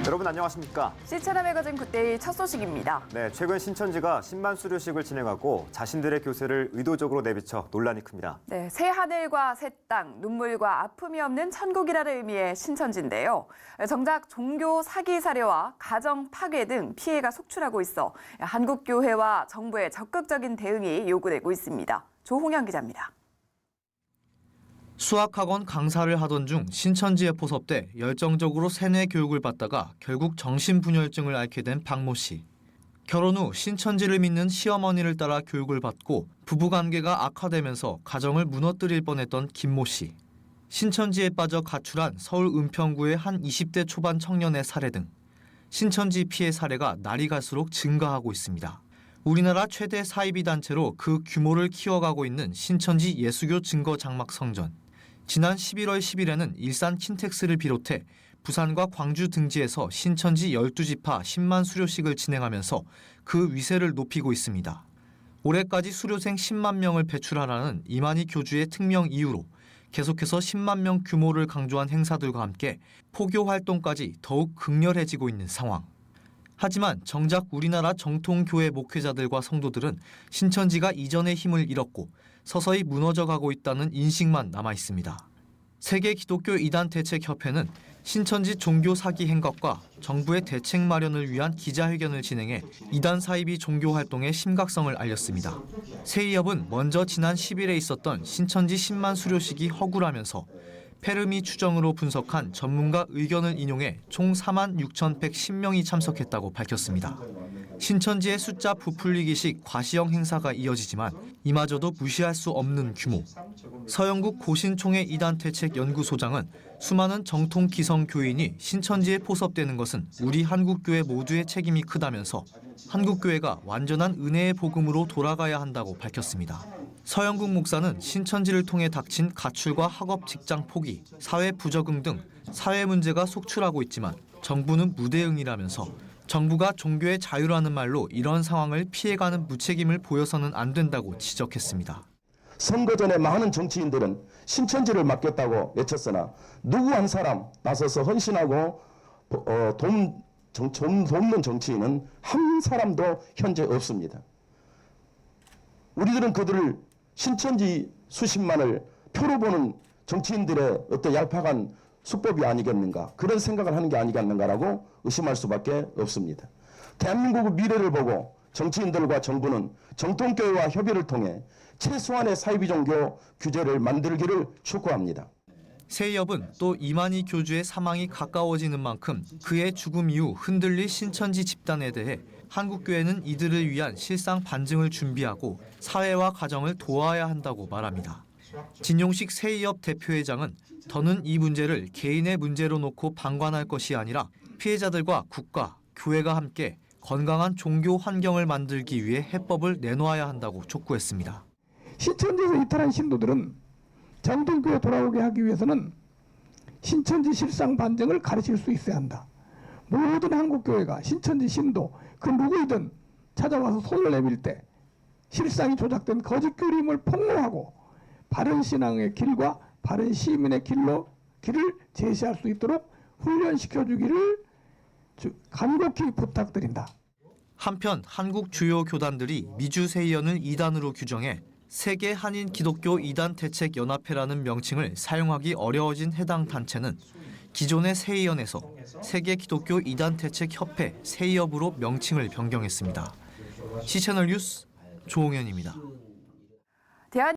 여러분 안녕하십니까? C채널 매거진 굿데이 첫 소식입니다. 네, 최근 신천지가 신만 수료식을 진행하고 자신들의 교세를 의도적으로 내비쳐 논란이 큽니다. 네, 새 하늘과 새 땅, 눈물과 아픔이 없는 천국이라는 의미의 신천지인데요. 정작 종교 사기 사례와 가정 파괴 등 피해가 속출하고 있어 한국교회와 정부의 적극적인 대응이 요구되고 있습니다. 조홍현 기자입니다. 수학학원 강사를 하던 중 신천지에 포섭돼 열정적으로 세뇌 교육을 받다가 결국 정신분열증을 앓게 된 박모 씨. 결혼 후 신천지를 믿는 시어머니를 따라 교육을 받고 부부관계가 악화되면서 가정을 무너뜨릴 뻔했던 김모 씨. 신천지에 빠져 가출한 서울 은평구의 한 20대 초반 청년의 사례 등 신천지 피해 사례가 날이 갈수록 증가하고 있습니다. 우리나라 최대 사이비 단체로 그 규모를 키워가고 있는 신천지 예수교 증거 장막 성전. 지난 11월 10일에는 일산 킨텍스를 비롯해 부산과 광주 등지에서 신천지 12지파 10만 수료식을 진행하면서 그 위세를 높이고 있습니다. 올해까지 수료생 10만 명을 배출하라는 이만희 교주의 특명 이후로 계속해서 10만 명 규모를 강조한 행사들과 함께 포교 활동까지 더욱 극렬해지고 있는 상황. 하지만 정작 우리나라 정통교회 목회자들과 성도들은 신천지가 이전의 힘을 잃었고 서서히 무너져가고 있다는 인식만 남아 있습니다. 세계 기독교 이단 대책협회는 신천지 종교 사기 행각과 정부의 대책 마련을 위한 기자회견을 진행해 이단 사이비 종교 활동의 심각성을 알렸습니다. 세이협은 먼저 지난 10일에 있었던 신천지 10만 수료식이 허구라면서 페르미 추정으로 분석한 전문가 의견을 인용해 총 46,110명이 참석했다고 밝혔습니다. 신천지의 숫자 부풀리기식 과시형 행사가 이어지지만 이마저도 무시할 수 없는 규모. 서영국 고신총회 이단 대책 연구소장은 수많은 정통 기성 교인이 신천지에 포섭되는 것은 우리 한국교회 모두의 책임이 크다면서 한국교회가 완전한 은혜의 복음으로 돌아가야 한다고 밝혔습니다. 서영국 목사는 신천지를 통해 닥친 가출과 학업 직장 포기, 사회 부적응 등 사회 문제가 속출하고 있지만 정부는 무대응이라면서 정부가 종교의 자유라는 말로 이런 상황을 피해가는 무책임을 보여서는 안 된다고 지적했습니다. 선거 전에 많은 정치인들은 신천지를 맡겼다고 외쳤으나 누구 한 사람 나서서 헌신하고 돕는 정치인은 한 사람도 현재 없습니다. 우리들은 그들을 신천지 수십만을 표로 보는 정치인들의 어떤 얄팍한 수법이 아니겠는가, 그런 생각을 하는 게 아니겠는가라고 의심할 수밖에 없습니다. 대한민국의 미래를 보고 정치인들과 정부는 정통교회와 협의를 통해 최소한의 사이비 종교 규제를 만들기를 촉구합니다. 세이협은 또 이만희 교주의 사망이 가까워지는 만큼 그의 죽음 이후 흔들릴 신천지 집단에 대해 한국교회는 이들을 위한 실상 반증을 준비하고 사회와 가정을 도와야 한다고 말합니다. 진용식 세이협 대표회장은 더는 이 문제를 개인의 문제로 놓고 방관할 것이 아니라 피해자들과 국가, 교회가 함께 건강한 종교 환경을 만들기 위해 해법을 내놓아야 한다고 촉구했습니다. 신천지에서 이탈한 신도들은 정통교회 돌아오게 하기 위해서는 신천지 실상 반증을 가르칠 수 있어야 한다. 모든 한국교회가 신천지 신도 그 누구이든 찾아와서 손을 내밀 때 실상이 조작된 거짓 교림을 폭로하고 바른 신앙의 길과 바른 시민의 길을 제시할 수 있도록 훈련시켜주기를 간곡히 부탁드린다. 한편 한국 주요 교단들이 미주 세이연을 이단으로 규정해 세계 한인 기독교 이단 대책 연합회라는 명칭을 사용하기 어려워진 해당 단체는 기존의 세이연에서 세계 기독교 이단 대책 협회 세이협으로 명칭을 변경했습니다. C채널 뉴스 조홍현입니다.